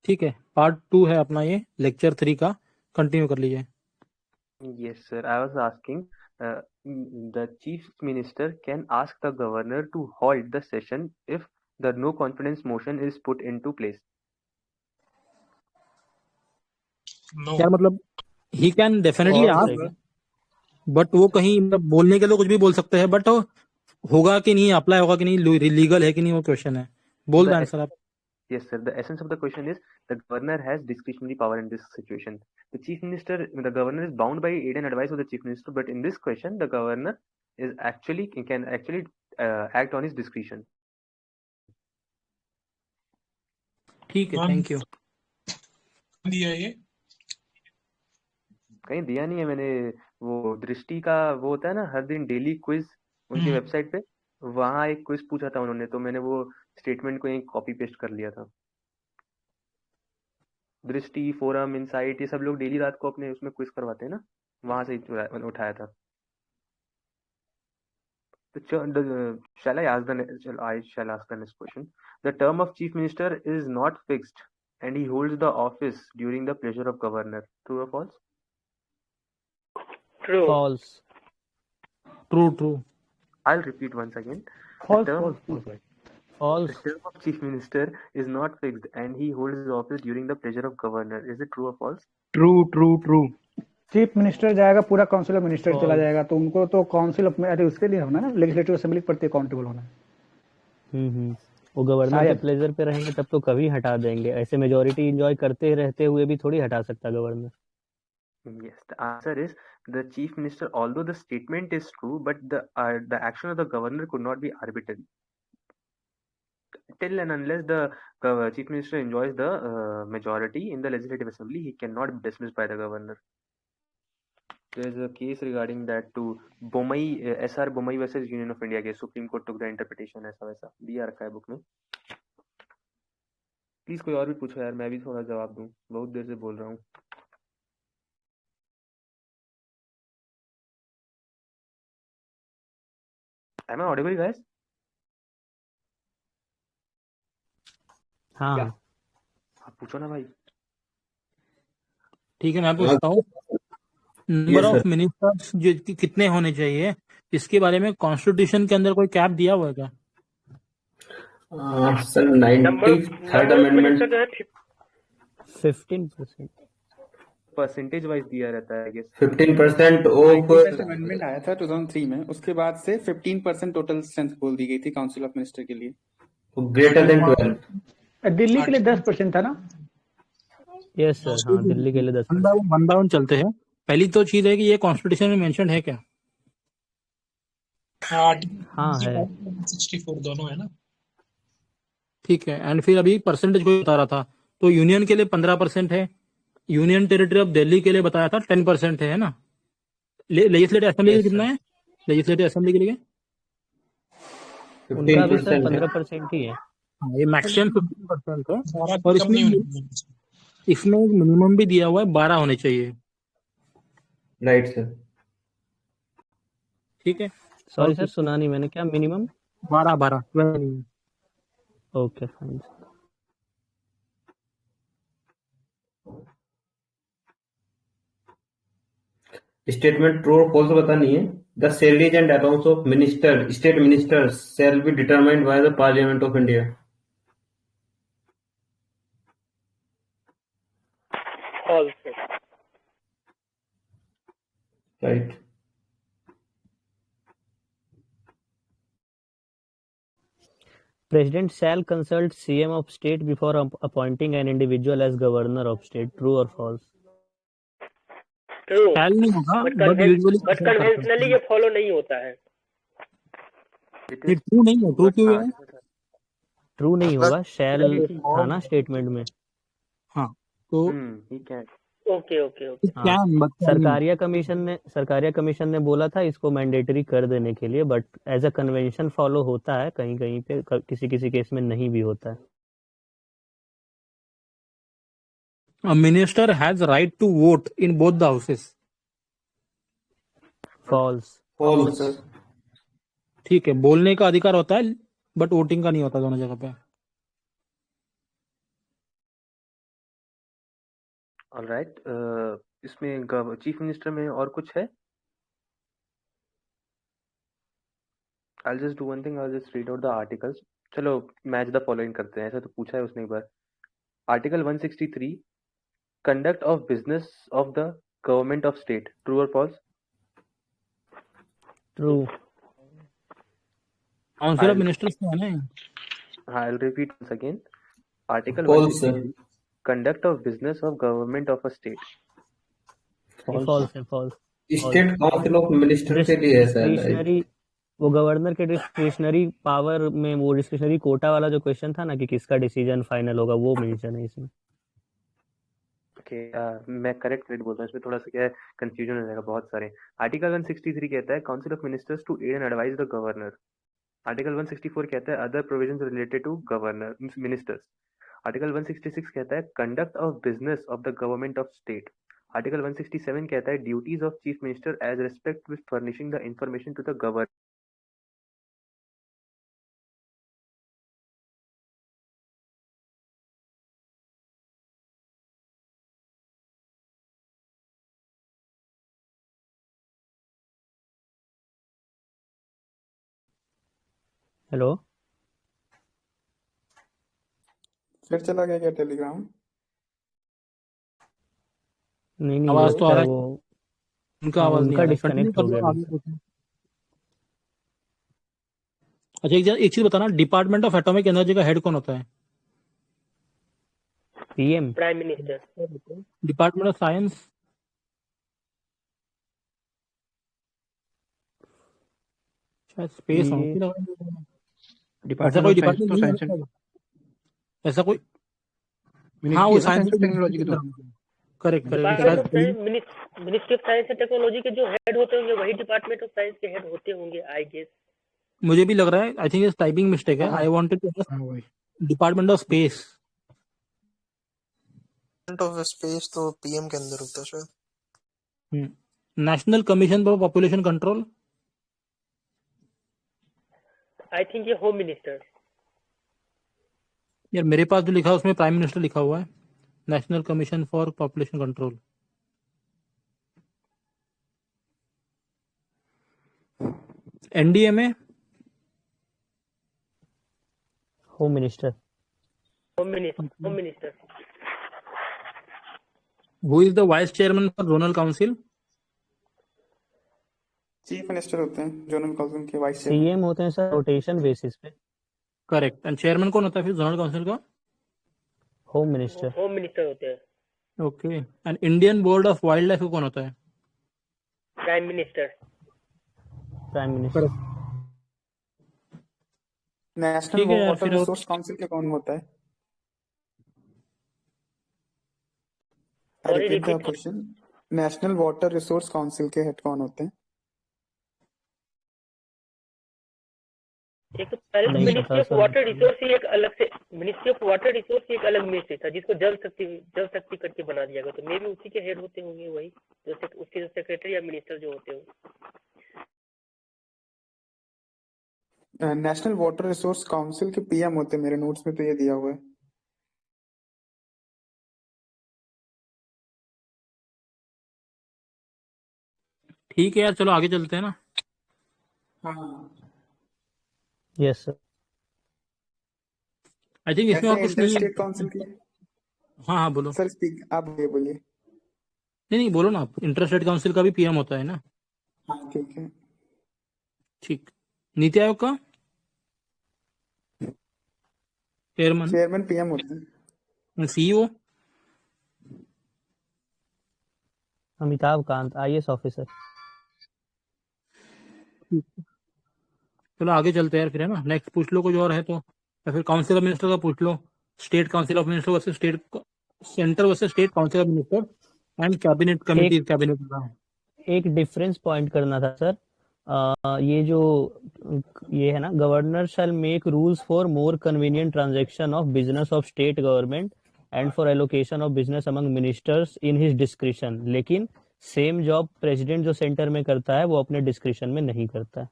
ठीक है, पार्ट 2 है अपना, ये लेक्चर 3 का, कंटिन्यू कर लीजिए। Yes, sir. I was asking, the chief minister can ask the governor to halt the session if the no confidence motion is put into place. No. क्या मतलब? He can definitely False ask, है। But वो कहीं मतलब बोलने के लिए कुछ भी बोल सकते हैं, बट होगा कि नहीं, अप्लाई होगा कि नहीं, लीगल है कि नहीं, वो क्वेश्चन है। बोल दो The आंसर आप। Yes, sir. The essence of the question is the governor has discretionary power in this situation. The governor is bound by aid and advice of the chief minister, but in this question, the governor can actually act on his discretion. ठीक है, कौन thank you. दिया ये? कहीं दिया नहीं है मैंने। वो दृष्टि का वो होता है ना, हर दिन डेली क्विज उनकी वेबसाइट पे, वहां एक क्विज पूछा था उन्होंने, तो मैंने वो स्टेटमेंट को एक कॉपी पेस्ट कर लिया था। दृष्टि, फोरम, इनसाइट, ये सब लोग डेली रात को अपने उसमें क्विज करवाते हैं ना, वहां से उठाया था। Shall I ask I shall ask the next question. The term of chief minister is not fixed and he holds the office during the pleasure of governor. True or false? True. False. True. I'll repeat once again. False, The false, false. False. term of chief minister is not fixed and he holds the office during the pleasure of governor. Is it true or false? True. Chief minister जाएगा, पूरा council of minister False. चला जाएगा, तो उनको तो council of, अरे उसके लिए होना ना, लेजिस्लेटिव असेंबली के प्रति अकाउंटेबल होना है। वो गवर्नर के शायद। प्लेजर पे रहेंगे तब तो कभी हटा देंगे, ऐसे मेजोरिटी एंजॉय करते रहते हुए भी थोड़ी हटा सकता governor. Yes, the answer is the chief minister, although the statement is true, but the action of the governor could not be arbitrary. Till and unless the chief minister enjoys the majority in the legislative assembly, he cannot be dismissed by the governor. There is a case regarding that to Bomai, SR Bomai versus Union of India case. Supreme Court took the interpretation ऐसा वैसा दिया रखा है book में। Please कोई और भी पूछो यार, मैं भी थोड़ा जवाब दूं, बहुत देर से बोल रहा हूँ। Am I audible, guys? हाँ क्या? आप पूछो ना भाई। ठीक है, मैं पूछता हूँ, नंबर ऑफ मिनिस्टर्स जो कितने होने चाहिए, इसके बारे में कॉन्स्टिट्यूशन के अंदर कोई कैप दिया हुआ है क्या? Sir 93rd amendment 15%। Percentage wise दिया रहता है, 15% ऑफ अमेंडमेंट आया था 2003 में, उसके बाद से 15% टोटल स्ट्रेंथ बोल दी गई थी काउंसिल ऑफ मिनिस्टर के लिए। Greater than 12। दिल्ली के लिए 10% था ना? यस सर, हाँ दिल्ली के लिए 10%। वन बाय वन चलते हैं। पहली तो चीज है कि ये कॉन्स्टिट्यूशन में मेंशन है क्या? हाँ है। 64 दोनों है ना। ठीक है, एंड फिर अभी परसेंटेज को बता रहा था, तो यूनियन के लिए 15% है, यूनियन टेरिटरी ऑफ दिल्ली के लिए बताया था 10% है ना? लेजिस्लेटिव असेंबली के लिए कितना है? लेजिस्लेटिव असेंबली के लिए उनका भी सर 15% ही है। हाँ, ये मैक्सिमम 15% है, सारा और कम नहीं इसमें होने मिनिमम भी दिया हुआ है, 12 होने चाहिए। Right sir. ठीक है, सॉरी सर, सुना नहीं मैंने, क्या minimum? 12। Okay fine. Statement true और फॉल्स बतानी है। The salaries and allowance of minister, state ministers shall be determined by the parliament of India. Right. President shall consult CM of state before appointing an individual as governor of state. True or false? True. Shall नहीं होगा, but conventionally ये follow नहीं होता है। ये true नहीं है। True क्यों है? ट्रू नहीं होगा, शैल था ना स्टेटमेंट में। हाँ, तो ओके। हाँ, सरकारिया कमीशन ने बोला था इसको मैंडेटरी कर देने के लिए, but as a convention follow होता है, कहीं कहीं पे किसी केस में नहीं भी होता है। A minister has right to vote in both the houses. False. ठीक है, बोलने का अधिकार होता है, बट वोटिंग का नहीं होता दोनों जगह पे। ऑलराइट, इसमें चीफ मिनिस्टर में और कुछ है? I'll just do one thing, I'll just read out the articles. चलो मैच द फॉलोइंग करते हैं, ऐसा तो पूछा है उसने एक बार। Article 163, conduct of business of the government of state, true और false? True. Council of I'll ministers तो है ना? I'll repeat once again. Article false है। 163, conduct of business of government of a state. False है, false. State council of minister के लिए है शायद। डिस्क्रिशनरी, वो गवर्नर के डिस्क्रिशनरी पावर में, वो डिस्क्रिशनरी कोटा वाला जो क्वेश्चन था ना कि किसका डिसीजन फाइनल होगा, वो मेंशन है इसमें। ओके, मैं करेक्ट रेट बोल रहा हूँ, इसमें थोड़ा सा क्या है कंफ्यूजन हो जाएगा बहुत सारे। आर्टिकल 163 कहता है council of ministers to aid and advise the governor. Article 164 कहता है other provisions related to governor ministers. Article 166 कहता है conduct of business of the government of state. Article 167 कहता है duties of chief minister as respect with furnishing the information to the governor. Hello, फिर चला गया क्या टेलीग्राम? नहीं नहीं, आवाज तो लगता आ है रहा है, वो उनका आवाज नहीं उनका आ रहा है। कंटिन्यू डिस्कनेक्ट हो कर गया लो, आगे बिल्कुल। पूछो। अच्छा एक चीज बताना, डिपार्टमेंट ऑफ एटॉमिक एनर्जी का हेड कौन होता है? PM. Prime minister. Department of science? शायद स्पेस ये होगी। ऐसा डिपार्टमेंट कोई ऑफ साइंस डिपार्टमेंट तो नहीं साइंस है एंड ऐसा कोई? हाँ मिनिस्ट्री वो है ना, साइंस साइंस एंड टेक्नोलॉजी की तो। करेक्ट करेक्ट डिपार्टमेंट ऑफ शायद। Science, ministry of science and technology के जो हेड होते होंगे वही डिपार्टमेंट ऑफ साइंस के हेड होते होंगे, आई गेस। मुझे भी लग रहा है, आई थिंक इस टाइपिंग मिस्टेक है। हाँ आई वांटेड टू हाँ वही। Department of space. Of space तो पीएम के अंदर होता है शायद। National commission for population control? I think ये होम मिनिस्टर। यार मेरे पास जो लिखा है उसमें प्राइम मिनिस्टर लिखा हुआ है। National commission for population control. NDA में home minister. Home minister. Who is the vice chairman for zonal council? Chief minister होते हैं जोनल काउंसिल के वाइस चेयरमैन। सीएम होते हैं सर, रोटेशन बेसिस पे। करेक्ट। एंड चेयरमैन कौन होता है फिर जोनल काउंसिल का? Home minister. होम मिनिस्टर होते हैं। Okay. And Indian board of wild life कौन होता है? Prime minister. Prime minister. National ठीक है यार, वाटर फिर रिसोर्स काउंसिल के कौन होता है? आई sorry, repeat the repeat. Question. National water resource council के हेड कौन होते हैं? एक तो पहले तो नहीं मिनिस्ट्री पता ऑफ सर। वाटर रिसोर्स ही एक अलग से, मिनिस्ट्री ऑफ वाटर रिसोर्स ही एक अलग मिनिस्ट्री था जिसको जल शक्ति करके बना दिया गया। तो मे भी उसी के हेड होते होंगे वही, जो उसके जो सेक्रेटरी या मिनिस्टर जो होते हो। नेशनल वाटर रिसोर्स काउंसिल के पीएम होते हैं, मेरे नोट्स में तो ये दिया हुआ है। ठीक है यार, चलो आगे चलते हैं ना। हाँ, यस सर। आई थिंक इसमें और ऐसे कुछ नहीं इंटर है। स्टेट काउंसिल की। हाँ हाँ बोलो। सर स्पीक, आप बोलिए। नहीं नहीं बोलो ना आप। इंटर स्टेट काउंसिल का भी पीएम होता है ना? हाँ ठीक है। ठीक। नीति आयोग का चेयरमैन? चेयरमैन पीएम होते हैं। CEO? Amitabh Kant, IAS officer. चलो आगे चलते हैं यार फिर, है ना। नेक्स्ट पूछ लो कुछ और है तो, या फिर काउंसिल ऑफ मिनिस्टर का पूछ लो। State council of minister versus state centre versus state council of minister and cabinet committee cabinet का। एक डिफरेंस पॉइंट करना था सर। ये जो ये है ना, governor shell make rules for more convenient transaction of business of state government and for allocation of business among ministers in his discretion. लेकिन सेम जॉब प्रेसिडेंट जो सेंटर में करता है वो अपने डिस्क्रिशन में नहीं करता है।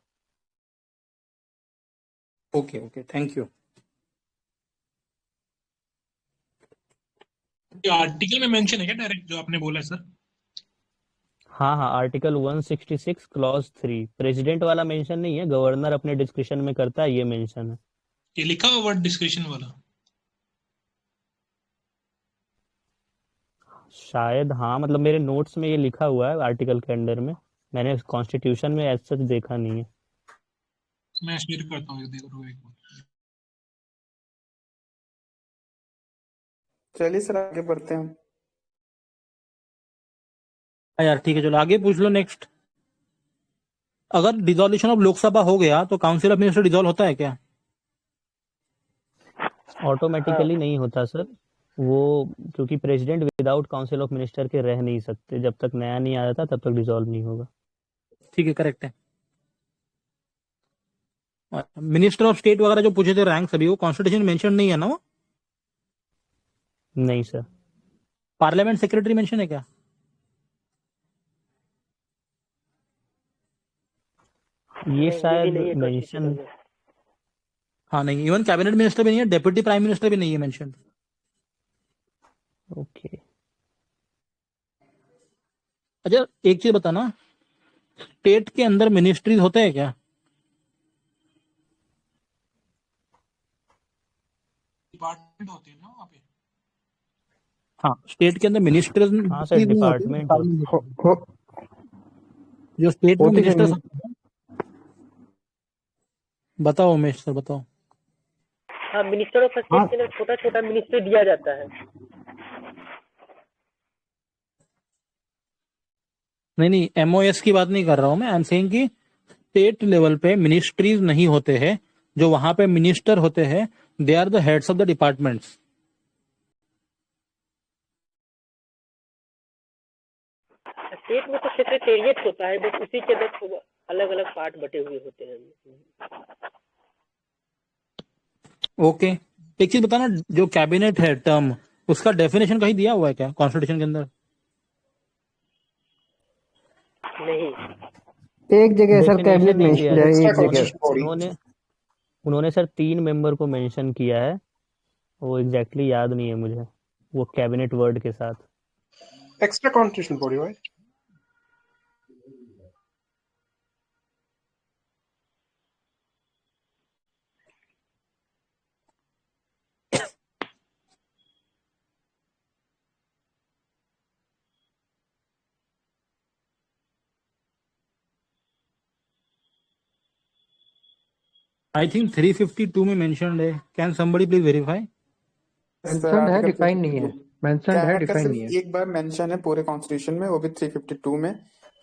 Okay okay, thank you. ये आर्टिकल में मेंशन है क्या डायरेक्ट जो आपने बोला है सर? हाँ हाँ, आर्टिकल 166 क्लॉज 3 प्रेसिडेंट वाला मेंशन नहीं है, गवर्नर अपने डिस्क्रिप्शन में करता है, ये मेंशन है। ये लिखा हुआ वर्ड डिस्क्रिप्शन वाला? शायद हाँ, मतलब मेरे नोट्स में ये लिखा हुआ है आर्टिकल के अंडर में, मैंने कॉन्स्टिट्यूशन में एज सच देखा नहीं है। मैं शेयर करता हूँ, देख लो एक बार। चलिए सर आगे बढ़ते हैं हम। यार ठीक है, चलो आगे पूछ लो नेक्स्ट। अगर डिसोल्यूशन ऑफ लोकसभा हो गया तो काउंसिल ऑफ मिनिस्टर डिसॉल्व होता है क्या? ऑटोमेटिकली नहीं होता सर वो, क्योंकि president without council of minister के रह नहीं सकते, जब तक नया नहीं आ जाता तब तक डिसॉल्व नहीं होगा। ठीक है, करेक्ट है। मिनिस्टर ऑफ स्टेट वगैरह जो पूछे थे रैंक सभी, वो कॉन्स्टिट्यूशन मेंशन नहीं है ना? वो नहीं सर। पार्लियामेंट सेक्रेटरी मेंशन है क्या? ये नहीं, शायद भी नहीं है मेंशन, कॉन्स्टिट्यूशन में। हाँ नहीं, इवन कैबिनेट मिनिस्टर भी नहीं है, डेप्यूटी प्राइम मिनिस्टर भी नहीं है मेंशन। ओके। अच्छा एक चीज बताना, स्टेट के अंदर मिनिस्ट्रीज होते हैं क्या? डिपार्टमेंट होते हैं ना वहाँ पे? हाँ, स्टेट के अंदर मिनिस्टर्स हाँ सर, नहीं होते, डिपार्टमेंट जो स्टेट में होती है मिनिस्टर्स होते हैं। बताओ उमेश सर, बताओ। हाँ, मिनिस्टर ऑफ स्टेट हाँ के अंदर छोटा छोटा मिनिस्ट्री दिया जाता है। नहीं नहीं, एमओएस की बात नहीं कर रहा हूं मैं, आई एम सेइंग कि स्टेट लेवल पे मिनिस्ट्रीज नहीं होते हैं, जो वहां पे मिनिस्टर होते हैं they are the heads of the departments. State में तो सेक्रेटेरिएट होता है, बस उसी के अंदर अलग अलग पार्ट बटे हुए होते हैं। ओके, एक चीज बताना, जो कैबिनेट है टर्म, उसका डेफिनेशन कहीं दिया हुआ है क्या कॉन्स्टिट्यूशन के अंदर? नहीं, एक जगह सर डेफिनेशन कैबिनेट नहीं दिया मेंशन है, है, एक जगह। उन्होंने सर 3 मेंबर को मेंशन किया है, वो एग्जैक्टली याद नहीं है मुझे, वो कैबिनेट वर्ड के साथ। Extra constitutional body, right? I think 352 में मेंशनड है, can somebody please verify? Sir mentioned है, आर्टिकल डिफाइन नहीं है। मेंशनड है, कैबिनेट का डिफाइन सिर्फ नहीं है। एक बार मेंशन है पूरे कॉन्स्टिट्यूशन में, वो भी 352 में,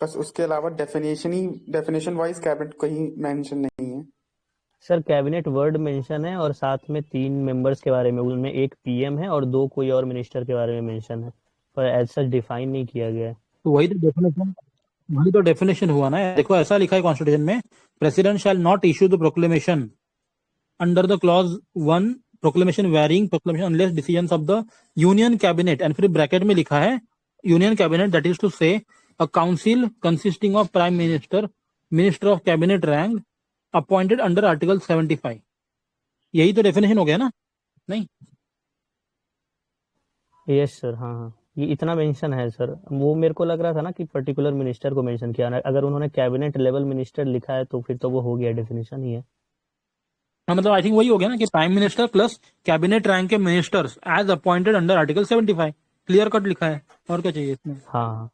बस उसके अलावा डेफिनेशन वाइज कैबिनेट कहीं मेंशन नहीं है। सर कैबिनेट वर्ड मेंशन है, और साथ में 3 मेंबर्स के बारे में, उनमें एक पीएम है और 2 कोई और मिनिस्टर के बारे में मेंशन है, पर एज सच डिफाइन नहीं किया गया है। तो वही तो डेफिनेशन हुआ ना। देखो ऐसा लिखा है कॉन्स्टिट्यूशन में, president shall not issue the proclamation under the clause 1, proclamation varying proclamation unless decisions of the union cabinet, and फिर ब्रैकेट में लिखा है union cabinet, that is to say a council consisting of prime minister, minister of cabinet rank appointed under article 75। यही तो definition हो गया ना? नहीं? यस सर, हाँ हाँ, ये इतना मेंशन है सर। वो मेरे को लग रहा था ना कि पर्टिकुलर मिनिस्टर को मेंशन किया, अगर उन्होंने कैबिनेट लेवल मिनिस्टर लिखा है तो फिर तो वो हो गया, डेफिनेशन ही है। हाँ, मतलब आई थिंक वही हो गया ना कि prime minister plus cabinet rank के ministers as appointed under article 75, clear cut लिखा है, और क्या चाहिए इसमें? हाँ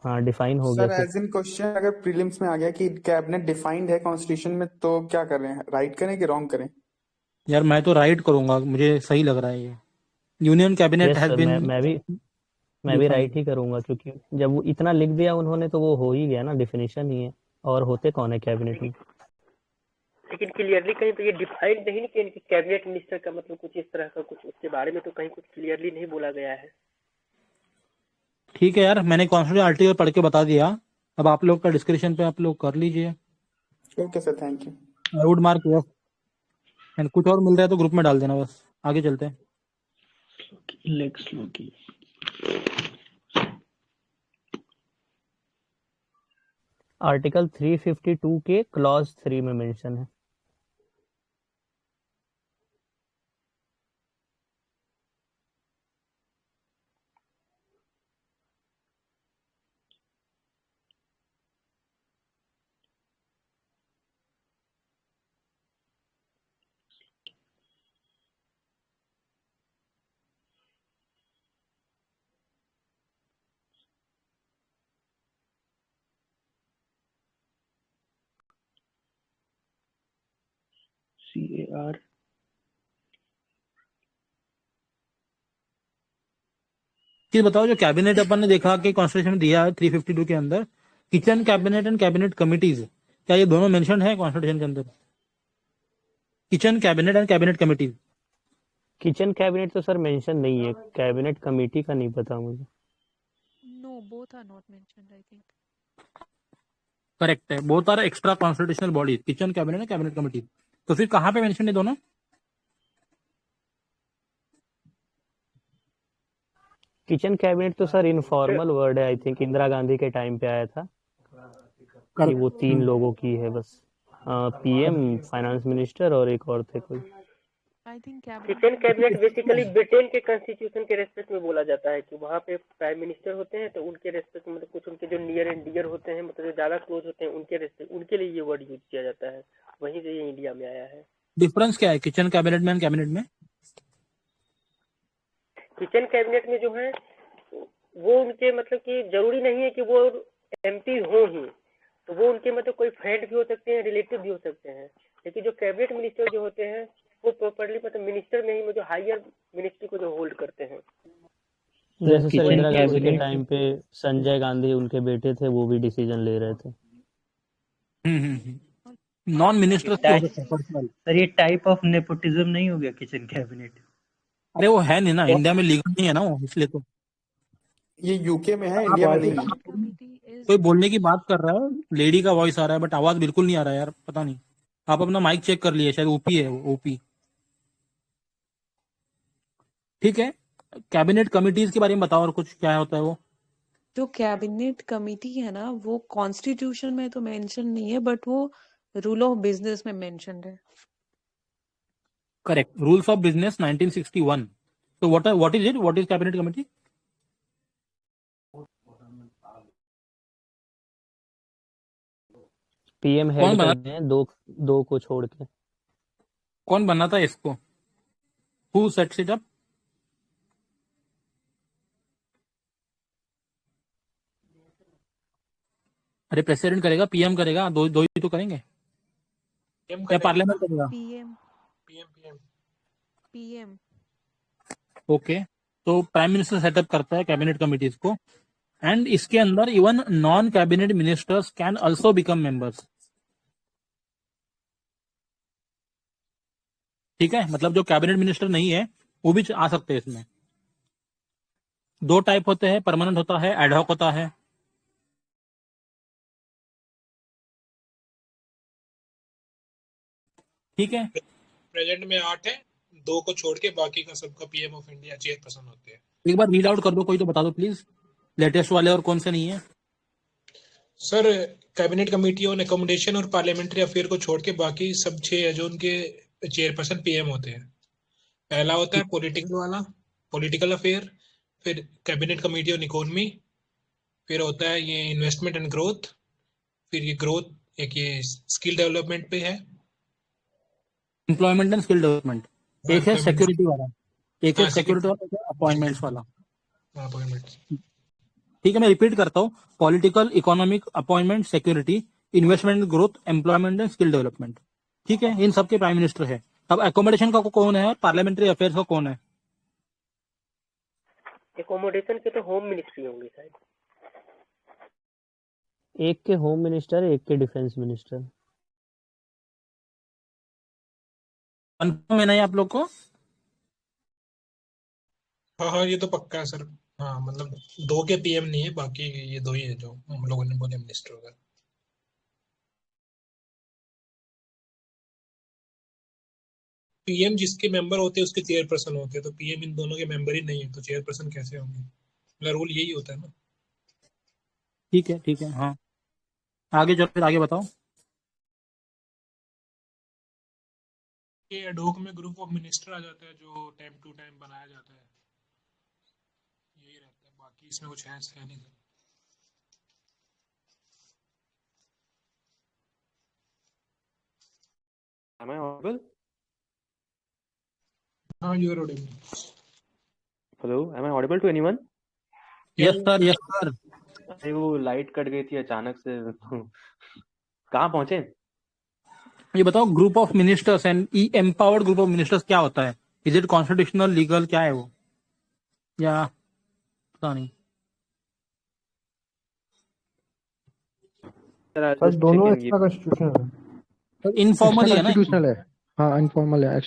हाँ, डिफाइन हो गया sir sir. As in question अगर प्रीलिम्स में आ गया कि कैबिनेट डिफाइंड है कॉन्स्टिट्यूशन में, तो क्या कर रहे हैं, राइट करें कि रॉन्ग करें? यार मैं तो राइट करूंगा, मुझे सही लग रहा है ये, union cabinet yes has sir, been मैं भी राइट ही करूंगा, क्योंकि जब वो इतना लिख दिया उन्होंने तो वो हो ही गया ना, डेफिनेशन ही है, और होते कौन है कैबिनेट में। लेकिन क्लियरली कहीं पे ये डिफाइंड नहीं कि इनकी कैबिनेट मिनिस्टर का मतलब कुछ इस तरह का, कुछ उसके बारे में तो कहीं कुछ क्लियरली नहीं बोला गया है। ठीक है यार, मैंने कॉन्स्टिट्यूशन आर्टिकल पढ़ के बता दिया, अब आप लोग का डिस्कशन पे आप लोग कर लीजिए। Okay sir, thank you. I would mark yes, and कुछ और मिल रहा है तो ग्रुप में डाल देना, बस आगे चलते हैं। आर्टिकल 352 के क्लॉज 3 में मेंशन है। CAR चीज बताओ, जो कैबिनेट अपन ने देखा कि कॉन्स्टिट्यूशन में दिया है 352 के अंदर, kitchen cabinet and cabinet committees, क्या ये दोनों मेंशन है कॉन्स्टिट्यूशन के अंदर? Kitchen cabinet and cabinet committees. Kitchen cabinet तो सर मेंशन नहीं है, कैबिनेट कमेटी का नहीं पता मुझे। No, both are not mentioned, I think. Correct है, बहुत सारा extra constitutional body, kitchen cabinet and cabinet committees. तो फिर कहाँ पे मेंशन है दोनों? किचन कैबिनेट तो सर इनफॉर्मल वर्ड है, आई थिंक इंदिरा गांधी के टाइम पे आया था कि वो 3 लोगों की है बस, पीएम, फाइनेंस मिनिस्टर और एक और थे कोई। I think kitchen cabinet basically Britain के कॉन्स्टिट्यूशन के रेस्पेक्ट में बोला जाता है कि वहाँ पे प्राइम मिनिस्टर होते हैं, तो उनके रेस्पेक्ट में मतलब कुछ उनके जो नियर एंड डियर होते हैं, मतलब जो ज्यादा क्लोज होते हैं, उनके रेस्पेक्ट, उनके लिए ये वर्ड यूज किया जाता है। वहीं से ये इंडिया में आया है। डिफरेंस क्या है किचन कैबिनेट में एंड कैबिनेट में? किचन कैबिनेट में जो है वो उनके मतलब कि जरूरी नहीं है कि वो एमपी हो ही, तो वो उनके मतलब कोई फ्रेंड भी हो सकते हैं, रिलेटिव भी हो सकते हैं, लेकिन जो कैबिनेट मिनिस्टर जो होते हैं वो प्रॉपरली मतलब मिनिस्टर में ही जो हायर मिनिस्ट्री को जो होल्ड करते हैं। जैसे सर इंदिरा गांधी के टाइम पे संजय गांधी उनके बेटे थे, वो भी डिसीजन ले रहे थे। Non minister personal. सर ये टाइप ऑफ नेपोटिज्म नहीं हो गया किचन कैबिनेट? अरे वो है नहीं ना, इंडिया में लीगल नहीं है ना वो, इसलिए तो। ये यूके में है, इंडिया में नहीं है। कोई बोलने की बात कर रहा है, लेडी का वॉइस आ रहा है बट आवाज बिल्कुल नहीं आ रहा है यार, पता नहीं। आप अपना माइक चेक कर लिए, शायद ओपी है वो, ओपी। ठीक है, कैबिनेट कमिटीज के बारे में बताओ और कुछ, क्या होता है वो? जो कैबिनेट कमिटी है ना, वो कॉन्स्टिट्यूशन में तो मेंशन नहीं है, बट वो रूल ऑफ बिजनेस में मेंशन्ड है। Correct, rules of business 1961। तो what is it, what is cabinet committee? PM head करते हैं दो को छोड़ के। कौन बना था इसको? Who sets it up? अरे प्रेसिडेंट करेगा, पीएम करेगा, दो ही तो करेंगे, या पार्लियामेंट करेगा? पीएम। ओके, तो प्राइम मिनिस्टर सेटअप करता है कैबिनेट कमिटीज को, एंड इसके अंदर even non cabinet ministers can also become members. ठीक है, मतलब जो कैबिनेट मिनिस्टर नहीं है वो भी आ सकते हैं इसमें। 2 टाइप होते हैं, परमानेंट होता है, एडहॉक होता है। ठीक है, प्रेजेंट में 8 है, 2 को छोड़ के बाकी का सबका पीएम ऑफ इंडिया चेयरपर्सन होते हैं। एक बार रीड आउट कर दो, कोई तो बता दो प्लीज, लेटेस्ट वाले और कौन से नहीं है? Sir cabinet committee on accommodation और पार्लियामेंट्री अफेयर को छोड़ के बाकी सब 6 है जो उनके चेयरपर्सन पीएम होते हैं। पहला होता है पॉलिटिकल अफेयर, फिर कैबिनेट कमेटी ऑन इकोनॉमी, फिर होता है ये इन्वेस्टमेंट एंड ग्रोथ, फिर ये ग्रोथ एक ये स्किल डेवलपमेंट पे है, एम्प्लॉयमेंट एंड स्किल डेवलपमेंट। एक है सिक्योरिटी वाला, एक है सिक्योरिटी वाला, अपॉइंटमेंट्स वाला। ठीक है, मैं रिपीट करता हूँ, political, economic, appointment, security, investment, growth, employment and skill development. ठीक है, इन सबके प्राइम मिनिस्टर है। अब एकोमोडेशन का कौन है, पार्लियामेंट्री अफेयर्स का कौन है? एकोमोडेशन के तो होम मिनिस्ट्री होंगे शायद। एक के होम मिनिस्टर, एक के डिफेंस मिनिस्टर। कंफर्म है नहीं आप लोग को? हाँ ये तो पक्का है सर। हाँ मतलब 2 के पीएम नहीं है, बाकी ये 2 ही है जो हम लोगों ने बोले मिनिस्टर होगा। पीएम जिसके मेंबर होते हैं उसके चेयरपर्सन होते हैं, तो पीएम इन दोनों के मेंबर ही नहीं है, तो चेयरपर्सन कैसे होंगे? मतलब रूल यही होता है ना। ठीक है, हाँ आगे चलो, फिर आगे बताओ। ये एडहोक में ग्रुप ऑफ मिनिस्टर आ जाता है जो टाइम टू टाइम बनाया जाता है, यही रहता है, बाकी इसमें कुछ है नहीं। Am I audible? हाँ you are audible. Hello, am I audible to anyone? Yes sir. अरे वो लाइट कट गई थी अचानक से। कहाँ पहुंचे? ये बताओ, group of ministers and empowered group of ministers क्या होता है? इज इट कॉन्स्टिट्यूशनल, लीगल, क्या है वो? या पता नहीं। Sir, I'll sir just check दोनों and एक्स्ट्रा give. कॉन्स्टिट्यूशनल है, इनफॉर्मल एक्स्ट्रा ही है ना? कॉन्स्टिट्यूशनल है। हाँ इनफॉर्मल है।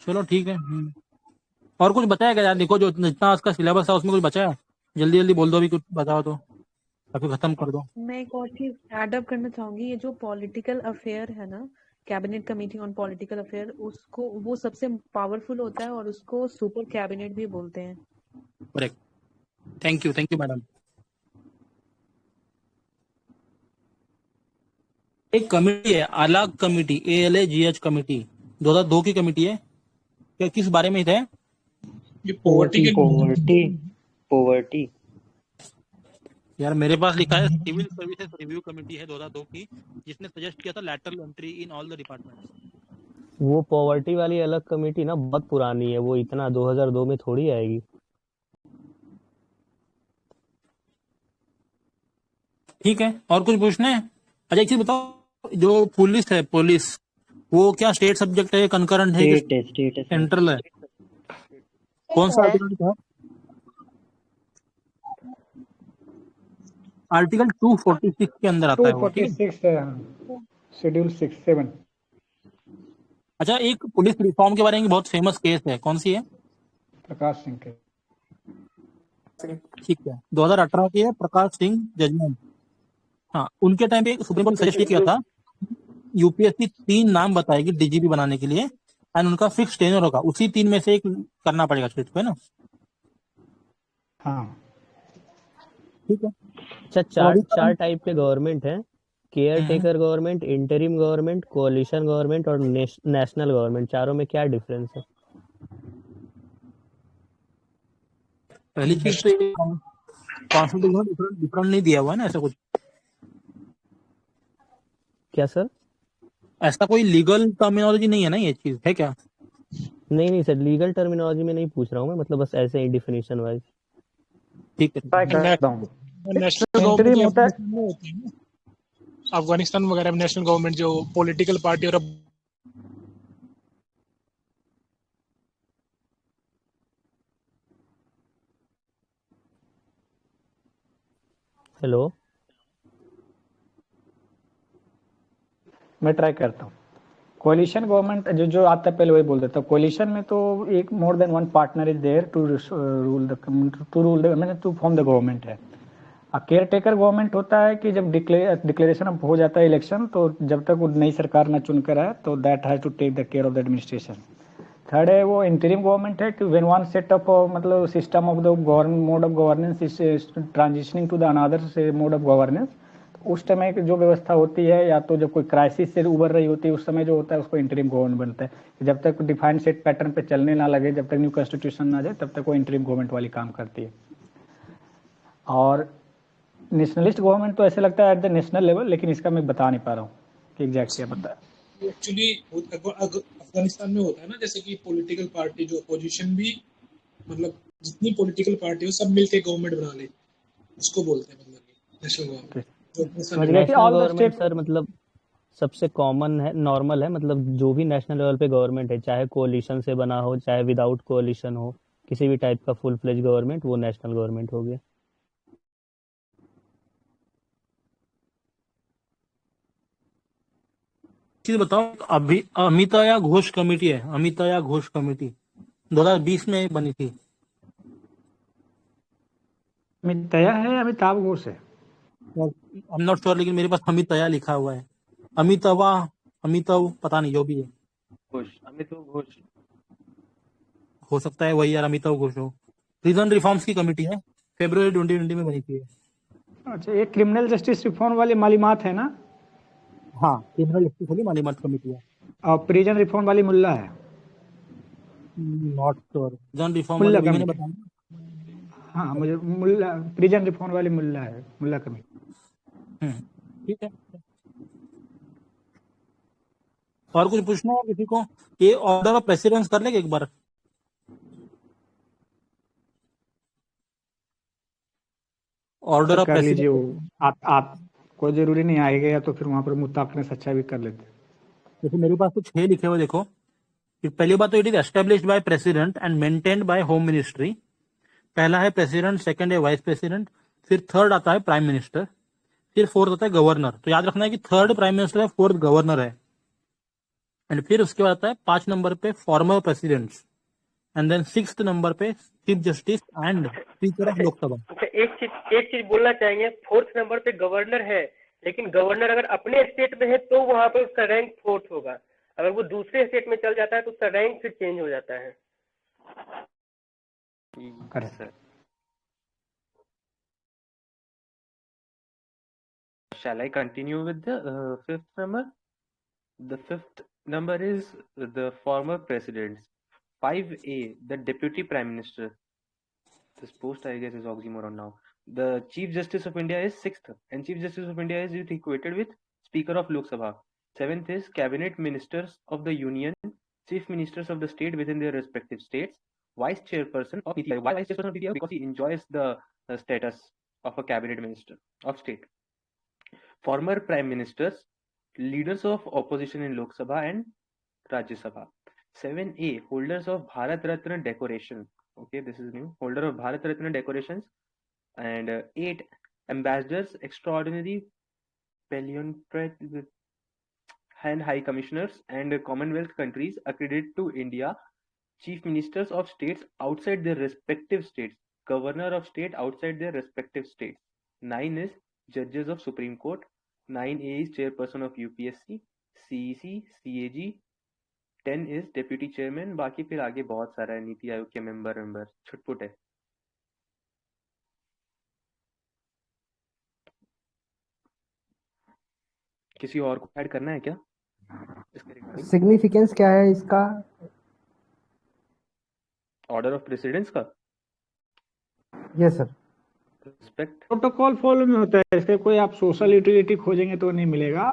चलो ठीक है। और कुछ बचा है क्या यार? देखो, जो जितना आज का सिलेबस है उसमें कुछ बचा है? जल्दी जल्दी बोल दो, अभी कुछ बताओ तो, या फिर खत्म कर दो। मैं एक और चीज ऐड अप करना चाहूंगी। ये जो पॉलिटिकल अफेयर है ना, cabinet committee on political affair, उसको वो सबसे पावरफुल होता है और उसको सुपर कैबिनेट भी बोलते हैं। करेक्ट। Thank you madam. एक कमेटी है, अलग कमेटी, ALAGH कमेटी, 2002 की कमेटी है। क्या किस बारे में है? ये पॉवर्टी के पोवर्टी यार मेरे पास लिखा है सिविल सर्विसेज रिव्यू कमेटी है 2002 की, जिसने सजेस्ट किया था lateral entry in all the departments. वो पॉवर्टी वाली अलग कमेटी ना बहुत पुरानी है, वो इतना 2002 में थोड़ी आएगी। ठीक है, और कुछ पूछना है? अच्छा एक चीज बताओ, जो पुलिस है, पुलिस वो क्या स्टेट सब्जेक्ट है, कंकरेंट है, स्टेट है सर। सेंट्रल है? कौन सा आर्टिकल है? आर्टिकल 246 के अंदर आता है वो, ठीक है? 246 है, शेड्यूल 6-7। अच्छा, एक पुलिस रिफॉर्म के बारे में बहुत फेमस केस है, कौन सी है? प्रकाश सिंह के। ठीक है, 2018 की है, प्रकाश सिंह जजमेंट। हाँ, उनके टाइम पे सुप्रीम कोर्ट ने सजेस्ट किया था यूपीएससी 3 नाम बताएगी डीजीपी बनाने के लिए, एंड उनका फिक्स टेन्योर होगा, उसी 3 में से एक करना पड़ेगा स्टेट को, है ना? हाँ ठीक है। अच्छा, चार टाइप के गवर्नमेंट हैं, caretaker government, interim government, coalition government और नेशनल गवर्नमेंट। चारों में क्या डिफरेंस है? पहली चीज तो कॉन्स्टिट्यूशन डिफरेंट नहीं दिया हुआ है ना, ऐसा कुछ? क्या सर? ऐसा कोई लीगल टर्मिनोलॉजी नहीं है ना, ये चीज है क्या? नहीं सर, लीगल टर्मिनोलॉजी में नहीं पूछ रहा हूँ मैं, मतलब बस ऐसे ही डिफिनेशन वाइज। ठीक है। नेशनल गवर्नमेंट होता है अफगानिस्तान वगैरह में, नेशनल गवर्नमेंट जो पॉलिटिकल पार्टी और हेलो, मैं ट्राई करता हूँ। कोलिशन गवर्नमेंट जो आता है पहले वही बोल देता हूँ। कोलिशन में तो एक more than one partner is there to rule the to form the government है। केयर टेकर गवर्नमेंट होता है कि जब डिक्लेरेशन हो जाता है इलेक्शन, तो जब तक वो नई सरकार ना चुनकर आए तो that has to take the care of the administration. Third है वो इंटरिम गवर्नमेंट है कि व्हेन वन सेट अप मतलब system of the mode of governance is transitioning to the another mode of governance, उस समय जो व्यवस्था होती है, या तो जब कोई क्राइसिस से उबर रही होती है, उस समय जो होता है उसको इंटरिम गवर्नमेंट बनता है। जब तक डिफाइंड सेट पैटर्न पे चलने ना लगे, जब तक न्यू कॉन्स्टिट्यूशन ना जाए, तब तक वो इंटरिम गवर्नमेंट वाली काम करती है। और नेशनलिस्ट गवर्नमेंट तो ऐसे लगता है एट द नेशनल लेवल, लेकिन इसका मैं बता नहीं पा रहा हूँ कि एग्जैक्ट क्या बता है। एक्चुअली अफगानिस्तान में होता है ना, जैसे कि पॉलिटिकल पार्टी जो अपोजिशन भी, मतलब जितनी पॉलिटिकल पार्टी हो सब मिलके गवर्नमेंट बना ले, उसको बोलते हैं मतलब national government. National government sir मतलब सबसे कॉमन है, नॉर्मल है, मतलब जो भी नेशनल लेवल पे गवर्नमेंट है, चाहे कोalition से बना हो चाहे विदाउट कोalition हो, किसी भी टाइप का फुल फ्लेज गवर्नमेंट, वो नेशनल गवर्नमेंट हो गया। चीज बताओ, अभी अमिताया घोष कमेटी है, अमिताया घोष कमेटी 2020 में बनी थी। अमिताया है, अमिताभ घोष है, आई एम नॉट श्योर, लेकिन मेरे पास अमिताया लिखा हुआ है। अमिताभ पता नहीं, जो भी है। अमिताभ घोष हो सकता है वही यार, अमिताभ घोष हो। प्रिजन रिफॉर्म्स की कमेटी है, फरवरी 2020 में बनी थी। अच्छा, ये क्रिमिनल जस्टिस रिफॉर्म वाली मालूमात है ना? हाँ, क्रिमिनल जस्टिस वाली मालूमात कमेटी है। और प्रिजन रिफॉर्म वाली मुल्ला है। नॉट श्योर, प्रिजन रिफॉर्म वाली मैंने बताया। हाँ, मुझे मुल्ला, प्रिजन रिफॉर्म वाली मुल्ला है, मुल्ला कमेटी। ठीक है। और कुछ पूछना है किसी को? ये ऑर्डर ऑफ प्रेसिडेंस कर लेंगे एक बार। ऑर्डर ऑफ कर लीजिए वो। कोई जरूरी नहीं आएगा, या तो फिर वहां पर मुत्ताकने से अच्छा भी कर लेते। देखो मेरे पास तो 6 लिखे हुए, देखो कि पहली बात तो it is established by president and maintained by home ministry. पहला है प्रेसिडेंट, सेकंड है वाइस प्रेसिडेंट, फिर थर्ड आता है प्राइम मिनिस्टर, फिर फोर्थ आता है गवर्नर। तो याद रखना है कि थर्ड प्राइम मिनिस्टर है, फोर्थ गवर्नर है, एंड फिर उसके बाद आता है 5 नंबर पे former presidents, and then 6th number पे chief justice and speaker of Lok Sabha. अच्छा, एक चीज बोलना चाहेंगे, 4th नंबर पे गवर्नर है, लेकिन गवर्नर अगर अपने स्टेट में है तो वहां पर उसका रैंक 4th होगा। अगर वो दूसरे स्टेट में चल जाता है तो उसका रैंक फिर चेंज हो जाता है। Correct. Shall I continue with the 5th number? The 5th number is the former presidents. 5A, the deputy prime minister. This post, I guess, is oxymoron now. The chief justice of India is 6th, and chief justice of India is equated with speaker of Lok Sabha. 7th is cabinet ministers of the union, chief ministers of the state within their respective states, vice chairperson of PTI. Why vice chairperson of PTI? Because he enjoys the status of a cabinet minister of state. Former prime ministers, leaders of opposition in Lok Sabha and Rajya Sabha. 7A, holders of Bharat Ratna decoration. Okay, this is new. Holder of Bharat Ratna decorations. And 8, ambassadors, extraordinary Pallion and high commissioners and Commonwealth countries accredited to India, chief ministers of states outside their respective states, governor of state outside their respective states. 9 is judges of Supreme Court. 9A is chairperson of UPSC, CEC, CAG. 10 is deputy chairman. बाकी फिर आगे बहुत सारा है, नीति आयोग के member छुटपुट है। किसी और को ऐड करना है क्या इसके रिगार्डिंग? सिग्निफिकेंस क्या है इसका? ऑर्डर ऑफ प्रेसिडेंस का? Yes sir. Respect protocol follow में होता है, इसके कोई आप सोशल यूटिलिटी खोजेंगे तो नहीं मिलेगा।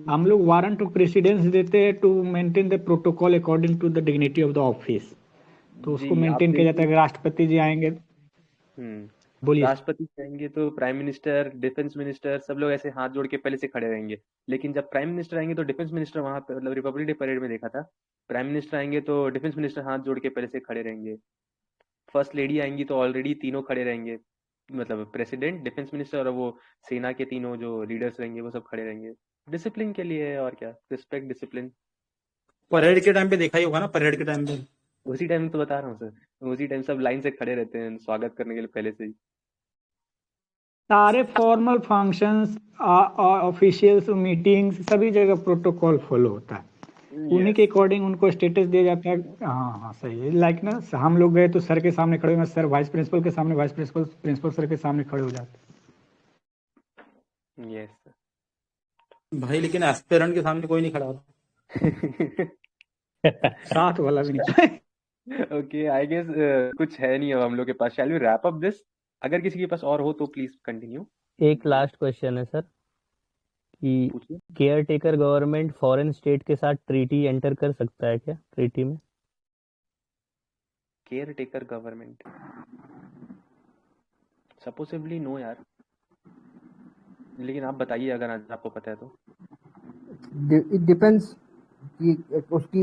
हम लोग वारंट ऑफ प्रेसिडेंस देते हैं to maintain the protocol according to the dignity of the office, तो उसको जी, आप मेंटेन किया जाता है। देखिए। राष्ट्रपति जी आएंगे, बोलिए। राष्ट्रपति आएंगे तो प्राइम मिनिस्टर, डिफेंस मिनिस्टर सब लोग ऐसे हाथ जोड़ के पहले से खड़े रहेंगे, लेकिन जब प्राइम मिनिस्टर आएंगे तो डिफेंस मिनिस्टर वहां पे, मतलब रिपब्लिक डे परेड में देखा था, प्राइम मिनिस्टर आएंगे तो डिफेंस मिनिस्टर हाथ जोड़ के पहले से खड़े रहेंगे। फर्स्ट लेडी आएंगी तो ऑलरेडी तीनों खड़े रहेंगे, मतलब प्रेसिडेंट, डिफेंस मिनिस्टर और वो सेना के तीनों जो लीडर्स रहेंगे वो सब खड़े रहेंगे। डिसिप्लिन के लिए है और क्या, रिस्पेक्ट डिसिप्लिन। परेड के टाइम पे देखा ही होगा ना, परेड के टाइम पे उसी टाइम तो बता रहा हूँ सर, उसी टाइम सब लाइन से खड़े रहते हैं स्वागत करने के लिए पहले से ही। सारे फॉर्मल फंक्शंस, ऑफिशियल्स, मीटिंग्स, सभी जगह प्रोटोकॉल फॉलो होता है। उन्हीं के अकॉर्डिंग उनको स्टेटस दिया जाता है। हाँ हाँ सही है। लाइक ना, हम लोग गए तो सर के सामने खड़े हुए, सर वाइस प्रिंसिपल के सामने, वाइस प्रिंसिपल प्रिंसिपल सर के सामने खड़े हो जाते यस भाई, लेकिन एस्पिरेंट के सामने कोई नहीं खड़ा होता। साथ वाला भी नहीं। ओके, आई गेस कुछ है नहीं अब हम लोग के पास। Shall we wrap up this? अगर किसी के पास और हो तो प्लीज कंटिन्यू। एक लास्ट क्वेश्चन है सर कि पूछिए। Caretaker government foreign state के साथ ट्रीटी एंटर कर सकता है क्या, ट्रीटी में? केयर टेकर गवर्नमेंट सपोसिबली नो यार, लेकिन आप बताइए अगर आपको पता है तो। इट डिपेंड्स कि उसकी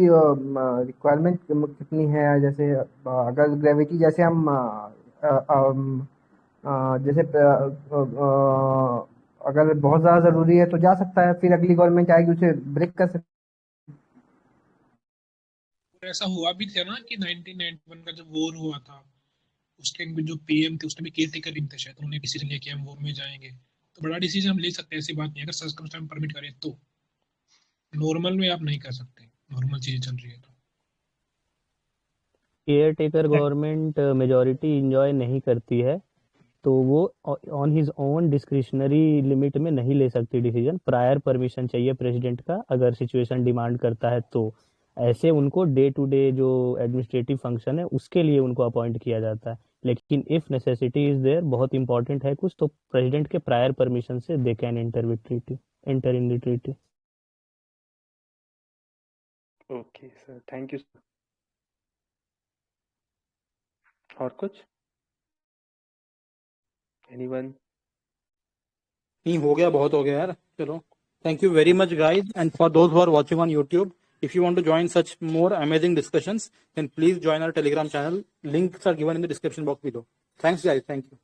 रिक्वायरमेंट कितनी है। जैसे अगर ग्रेविटी, जैसे हम जैसे अगर बहुत ज़्यादा ज़रूरी है तो जा सकता है, फिर अगली गवर्नमेंट आएगी उसे ब्रेक कर सकती। ऐसा हुआ भी था ना कि 1991 का जब वॉर हुआ था, उस टाइम पे जो पीएम थे उसने भी केयर टेकर थे शायद, उन्होंने डिसीजन लिया कि हम वॉर में जाएंगे। तो बड़ा डिसीजन हम ले सकते हैं, ऐसी बात नहीं, अगर सर्कमस्टेंस परमिट करे तो। नॉर्मल में आप नहीं कर सकते, नॉर्मल चीजें चल रही है तो। Care taker government majority enjoy नहीं करती है तो वो on his own discretionary limit में नहीं ले सकती डिसीजन, प्रायर परमिशन चाहिए प्रेसिडेंट का, अगर सिचुएशन डिमांड करता है तो। ऐसे उनको डे टू डे जो एडमिनिस्ट्रेटिव फंक्शन है उसके लिए उनको अपॉइंट किया जाता है, लेकिन इफ नेसेसिटी इज देयर, बहुत इंपॉर्टेंट है कुछ, तो प्रेसिडेंट के प्रायर परमिशन से they can enter in the treaty. Okay sir, thank you. और कुछ? एनीवन? नहीं हो गया, बहुत हो गया यार, चलो thank you very much guys and for those who are watching on YouTube if you want to join such more amazing discussions then please join our telegram channel, links are given in the description box below. Thanks guys, thank you.